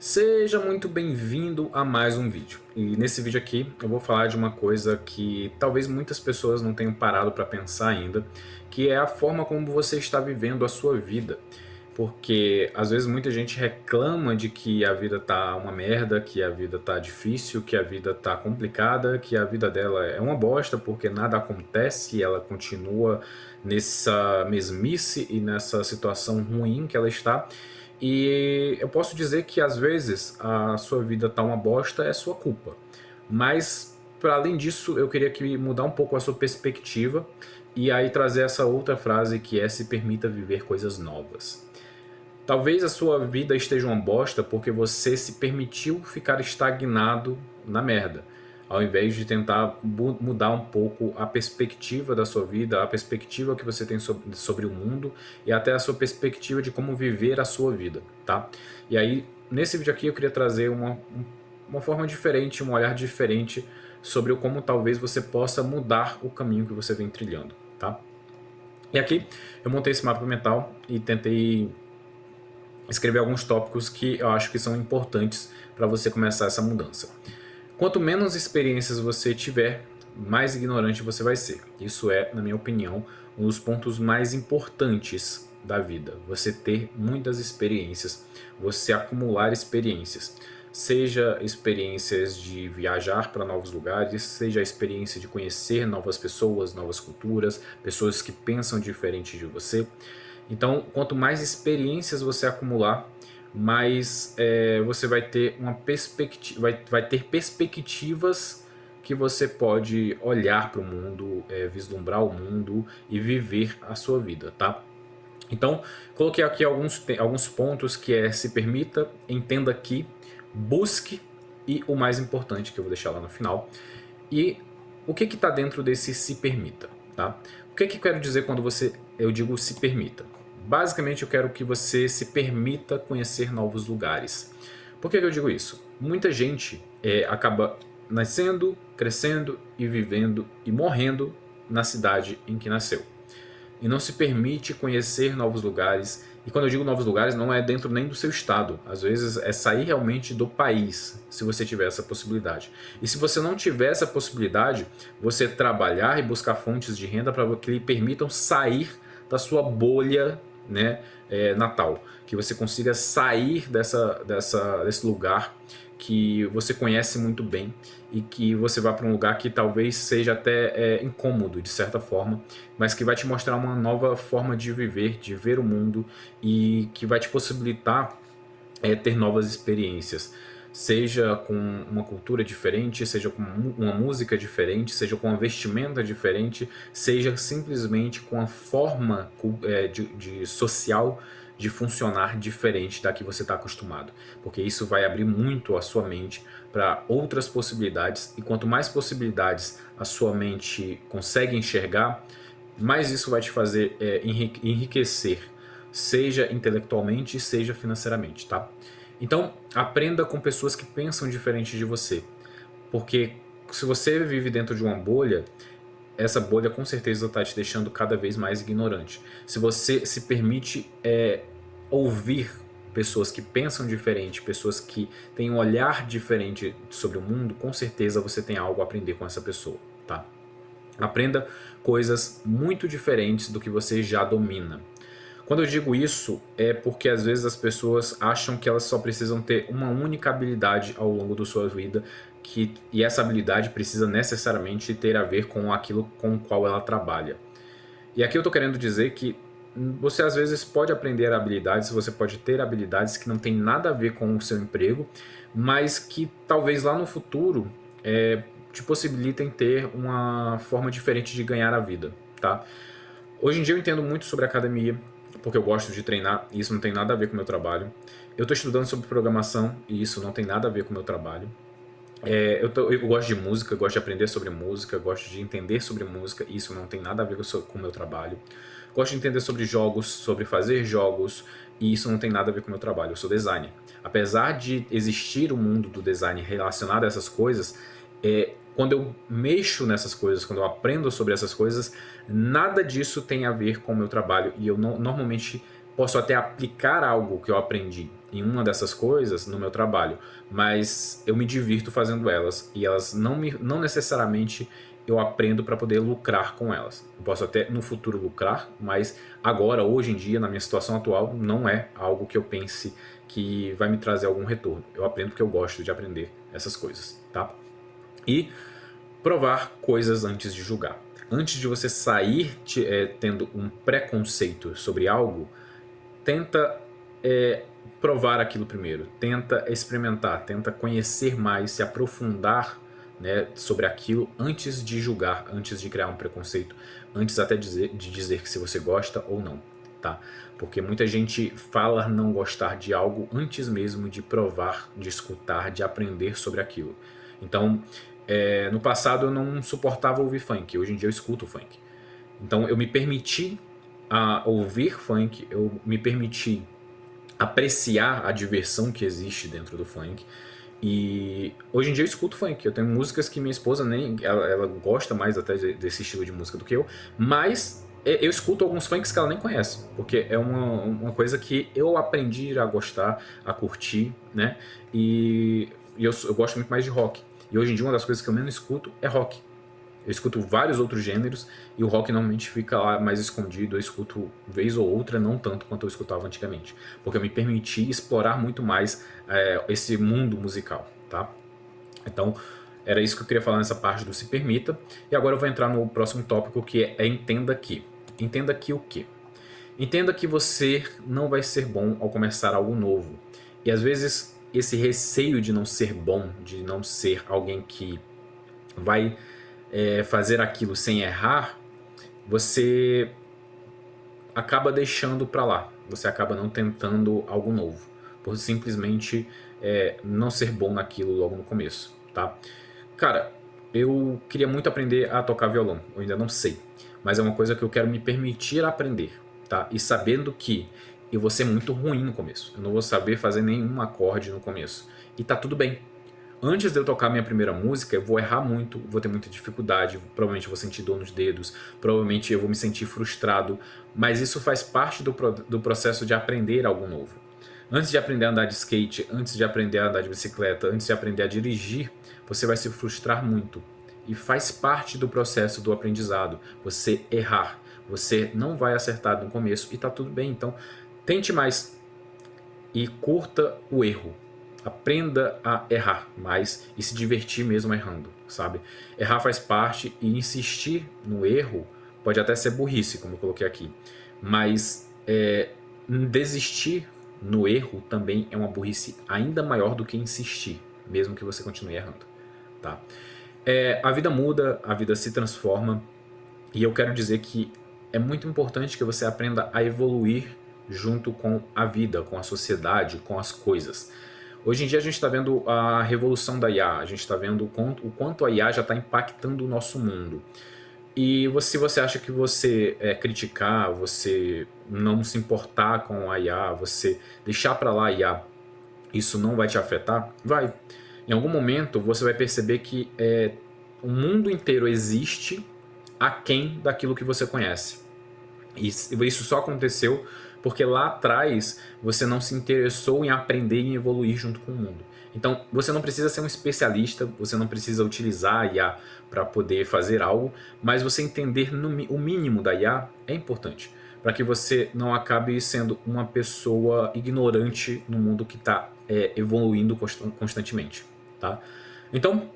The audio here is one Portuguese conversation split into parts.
Seja muito bem-vindo a mais um vídeo. E nesse vídeo aqui eu vou falar de uma coisa que talvez muitas pessoas não tenham parado para pensar ainda, que é a forma como você está vivendo a sua vida. Porque às vezes muita gente reclama de que a vida tá uma merda, que a vida tá difícil, que a vida tá complicada, que a vida dela é uma bosta porque nada acontece, e ela continua nessa mesmice e nessa situação ruim que ela está. E eu posso dizer que às vezes a sua vida tá uma bosta, é sua culpa. Mas para além disso, eu queria que mudar um pouco a sua perspectiva e aí trazer essa outra frase que é: se permita viver coisas novas. Talvez a sua vida esteja uma bosta porque você se permitiu ficar estagnado na merda, ao invés de tentar mudar um pouco a perspectiva da sua vida, a perspectiva que você tem sobre o mundo e até a sua perspectiva de como viver a sua vida, tá? E aí, nesse vídeo aqui eu queria trazer uma forma diferente, um olhar diferente sobre o como talvez você possa mudar o caminho que você vem trilhando, tá? E aqui eu montei esse mapa mental e tentei escrever alguns tópicos que eu acho que são importantes para você começar essa mudança. Quanto menos experiências você tiver, mais ignorante você vai ser. Isso é, na minha opinião, um dos pontos mais importantes da vida. Você ter muitas experiências, você acumular experiências. Seja experiências de viajar para novos lugares, seja a experiência de conhecer novas pessoas, novas culturas, pessoas que pensam diferente de você. Então, quanto mais experiências você acumular, mais você vai ter uma perspectiva, vai ter perspectivas que você pode olhar para o mundo, vislumbrar o mundo e viver a sua vida, tá? Então, coloquei aqui alguns pontos que é: se permita, entenda que, busque e o mais importante que eu vou deixar lá no final. E o que está dentro desse se permita, tá? O que eu quero dizer quando eu digo se permita? Basicamente eu quero que você se permita conhecer novos lugares. Por que eu digo isso? Muita gente acaba nascendo, crescendo e vivendo e morrendo na cidade em que nasceu e não se permite conhecer novos lugares. E quando eu digo novos lugares, não é dentro nem do seu estado. Às vezes é sair realmente do país, se você tiver essa possibilidade. E se você não tiver essa possibilidade, você trabalhar e buscar fontes de renda para que lhe permitam sair da sua bolha, né, natal. Que você consiga sair desse lugar que você conhece muito bem e que você vá para um lugar que talvez seja até incômodo de certa forma, mas que vai te mostrar uma nova forma de viver, de ver o mundo, e que vai te possibilitar ter novas experiências. Seja com uma cultura diferente, seja com uma música diferente, seja com uma vestimenta diferente, seja simplesmente com a forma de social de funcionar diferente da que você está acostumado. Porque isso vai abrir muito a sua mente para outras possibilidades, e quanto mais possibilidades a sua mente consegue enxergar, mais isso vai te fazer enriquecer, seja intelectualmente, seja financeiramente, tá? Então, aprenda com pessoas que pensam diferente de você, porque se você vive dentro de uma bolha, essa bolha com certeza está te deixando cada vez mais ignorante. Se você se permite ouvir pessoas que pensam diferente, pessoas que têm um olhar diferente sobre o mundo, com certeza você tem algo a aprender com essa pessoa, tá? Aprenda coisas muito diferentes do que você já domina. Quando eu digo isso, é porque às vezes as pessoas acham que elas só precisam ter uma única habilidade ao longo da sua vida, e essa habilidade precisa necessariamente ter a ver com aquilo com o qual ela trabalha. E aqui eu estou querendo dizer que você às vezes pode aprender habilidades, você pode ter habilidades que não tem nada a ver com o seu emprego, mas que talvez lá no futuro te possibilitem ter uma forma diferente de ganhar a vida, tá? Hoje em dia eu entendo muito sobre academia, porque eu gosto de treinar e isso não tem nada a ver com o meu trabalho. Eu estou estudando sobre programação e isso não tem nada a ver com o meu trabalho. Eu gosto de música, gosto de aprender sobre música, gosto de entender sobre música e isso não tem nada a ver com o meu trabalho. Gosto de entender sobre jogos, sobre fazer jogos, e isso não tem nada a ver com o meu trabalho. Eu sou designer. Apesar de existir o mundo do design relacionado a essas coisas, quando eu mexo nessas coisas, quando eu aprendo sobre essas coisas, nada disso tem a ver com o meu trabalho, e eu normalmente posso até aplicar algo que eu aprendi em uma dessas coisas no meu trabalho, mas eu me divirto fazendo elas e elas não necessariamente eu aprendo para poder lucrar com elas. Eu posso até no futuro lucrar, mas agora, hoje em dia, na minha situação atual, não é algo que eu pense que vai me trazer algum retorno. Eu aprendo porque eu gosto de aprender essas coisas, tá? E provar coisas antes de julgar. Antes de você sair tendo um preconceito sobre algo, tenta provar aquilo primeiro, tenta experimentar, tenta conhecer mais, se aprofundar, né, sobre aquilo antes de julgar, antes de criar um preconceito, antes até de dizer que se você gosta ou não, tá? Porque muita gente fala não gostar de algo antes mesmo de provar, de escutar, de aprender sobre aquilo. Então, no passado eu não suportava ouvir funk, hoje em dia eu escuto funk. Então eu me permiti a ouvir funk, eu me permiti apreciar a diversão que existe dentro do funk. E hoje em dia eu escuto funk. Eu tenho músicas que minha esposa nem. Ela gosta mais até desse estilo de música do que eu, mas eu escuto alguns funks que ela nem conhece, porque é uma coisa que eu aprendi a gostar, a curtir, né? E eu gosto muito mais de rock. E hoje em dia uma das coisas que eu menos escuto é rock. Eu escuto vários outros gêneros e o rock normalmente fica lá mais escondido. Eu escuto vez ou outra, não tanto quanto eu escutava antigamente, porque eu me permiti explorar muito mais esse mundo musical, tá? Então, era isso que eu queria falar nessa parte do se permita. E agora eu vou entrar no próximo tópico, que é entenda que. Entenda que o quê? Entenda que você não vai ser bom ao começar algo novo. E às vezes esse receio de não ser bom, de não ser alguém que vai fazer aquilo sem errar, você acaba deixando para lá. Você acaba não tentando algo novo, por simplesmente não ser bom naquilo logo no começo, tá? Cara, eu queria muito aprender a tocar violão, eu ainda não sei, mas é uma coisa que eu quero me permitir aprender, tá? E sabendo que eu vou ser muito ruim no começo, eu não vou saber fazer nenhum acorde no começo, e tá tudo bem. Antes de eu tocar minha primeira música, eu vou errar muito, vou ter muita dificuldade, provavelmente eu vou sentir dor nos dedos, provavelmente eu vou me sentir frustrado, mas isso faz parte do processo de aprender algo novo. Antes de aprender a andar de skate, antes de aprender a andar de bicicleta, antes de aprender a dirigir, você vai se frustrar muito. E faz parte do processo do aprendizado, você errar. Você não vai acertar no começo e tá tudo bem, então tente mais e curta o erro. Aprenda a errar mais e se divertir mesmo errando, sabe? Errar faz parte e insistir no erro pode até ser burrice, como eu coloquei aqui. Mas desistir no erro também é uma burrice ainda maior do que insistir, mesmo que você continue errando, tá? A vida muda, a vida se transforma e eu quero dizer que é muito importante que você aprenda a evoluir junto com a vida, com a sociedade, com as coisas. Hoje em dia a gente está vendo a revolução da IA, a gente está vendo o quanto a IA já está impactando o nosso mundo. E se você acha que você criticar, você não se importar com a IA, você deixar para lá a IA, isso não vai te afetar? Vai. Em algum momento você vai perceber que o mundo inteiro existe aquém daquilo que você conhece. E isso só aconteceu porque lá atrás você não se interessou em aprender e evoluir junto com o mundo. Então você não precisa ser um especialista, você não precisa utilizar a IA para poder fazer algo, mas você entender o mínimo da IA é importante, para que você não acabe sendo uma pessoa ignorante no mundo que está evoluindo constantemente. Tá? Então,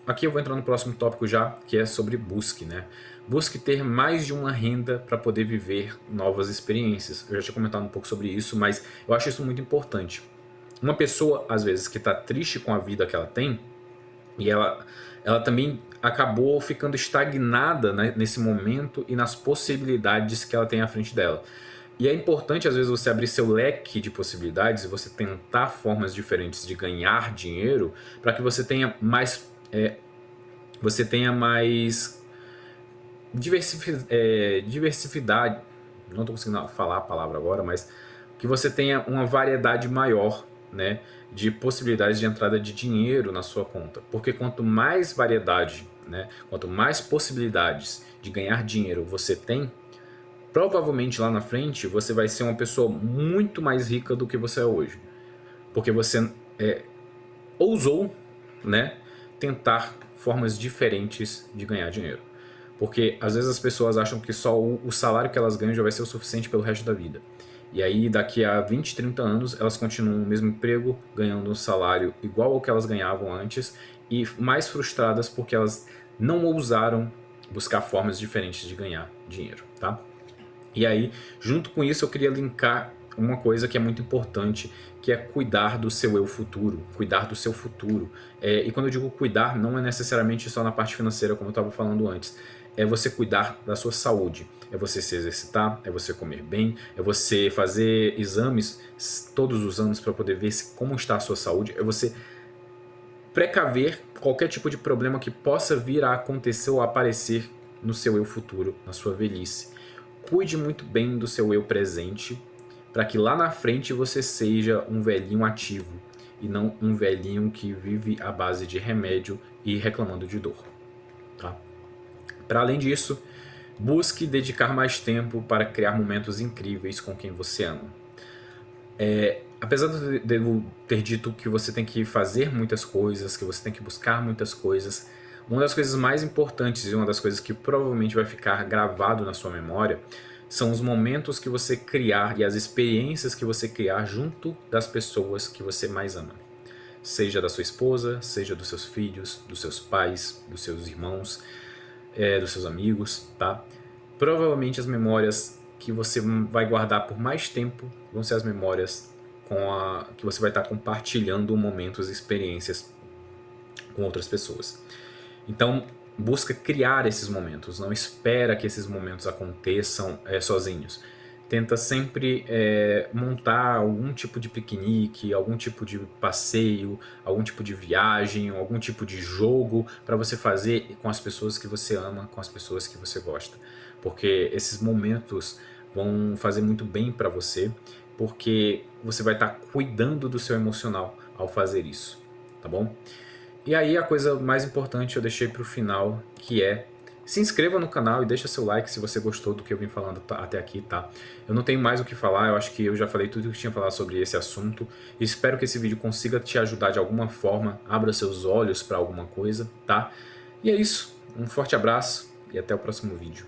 aqui eu vou entrar no próximo tópico já, que é sobre busque, né? Busque ter mais de uma renda para poder viver novas experiências. Eu já tinha comentado um pouco sobre isso, mas eu acho isso muito importante. Uma pessoa, às vezes, que está triste com a vida que ela tem, e ela também acabou ficando estagnada, né, nesse momento e nas possibilidades que ela tem à frente dela. E é importante, às vezes, você abrir seu leque de possibilidades e você tentar formas diferentes de ganhar dinheiro para que você tenha mais diversidade, não estou conseguindo falar a palavra agora, mas que você tenha uma variedade maior, né, de possibilidades de entrada de dinheiro na sua conta. Porque quanto mais variedade, né, quanto mais possibilidades de ganhar dinheiro você tem, provavelmente lá na frente você vai ser uma pessoa muito mais rica do que você é hoje. Porque você ousou, né, tentar formas diferentes de ganhar dinheiro. Porque às vezes as pessoas acham que só o salário que elas ganham já vai ser o suficiente pelo resto da vida. E aí daqui a 20, 30 anos elas continuam no mesmo emprego, ganhando um salário igual ao que elas ganhavam antes e mais frustradas porque elas não ousaram buscar formas diferentes de ganhar dinheiro, tá? E aí, junto com isso, eu queria linkar uma coisa que é muito importante, que é cuidar do seu eu futuro, cuidar do seu futuro. E quando eu digo cuidar, não é necessariamente só na parte financeira, como eu estava falando antes. É você cuidar da sua saúde, é você se exercitar, é você comer bem, é você fazer exames todos os anos para poder ver como está a sua saúde, é você precaver qualquer tipo de problema que possa vir a acontecer ou aparecer no seu eu futuro, na sua velhice. Cuide muito bem do seu eu presente, para que lá na frente você seja um velhinho ativo e não um velhinho que vive à base de remédio e reclamando de dor. Tá? Para além disso, busque dedicar mais tempo para criar momentos incríveis com quem você ama. Apesar de eu ter dito que você tem que fazer muitas coisas, que você tem que buscar muitas coisas, uma das coisas mais importantes e uma das coisas que provavelmente vai ficar gravado na sua memória são os momentos que você criar e as experiências que você criar junto das pessoas que você mais ama. Seja da sua esposa, seja dos seus filhos, dos seus pais, dos seus irmãos, dos seus amigos, tá? Provavelmente as memórias que você vai guardar por mais tempo vão ser as memórias que você vai estar compartilhando momentos e experiências com outras pessoas. Então, busca criar esses momentos, não espera que esses momentos aconteçam sozinhos. Tenta sempre montar algum tipo de piquenique, algum tipo de passeio, algum tipo de viagem, algum tipo de jogo para você fazer com as pessoas que você ama, com as pessoas que você gosta. Porque esses momentos vão fazer muito bem para você, porque você vai estar cuidando do seu emocional ao fazer isso, tá bom? E aí a coisa mais importante eu deixei para o final, que é: se inscreva no canal e deixa seu like se você gostou do que eu vim falando até aqui, tá? Eu não tenho mais o que falar, eu acho que eu já falei tudo o que tinha a falar sobre esse assunto. Espero que esse vídeo consiga te ajudar de alguma forma, abra seus olhos para alguma coisa, tá? E é isso, um forte abraço e até o próximo vídeo.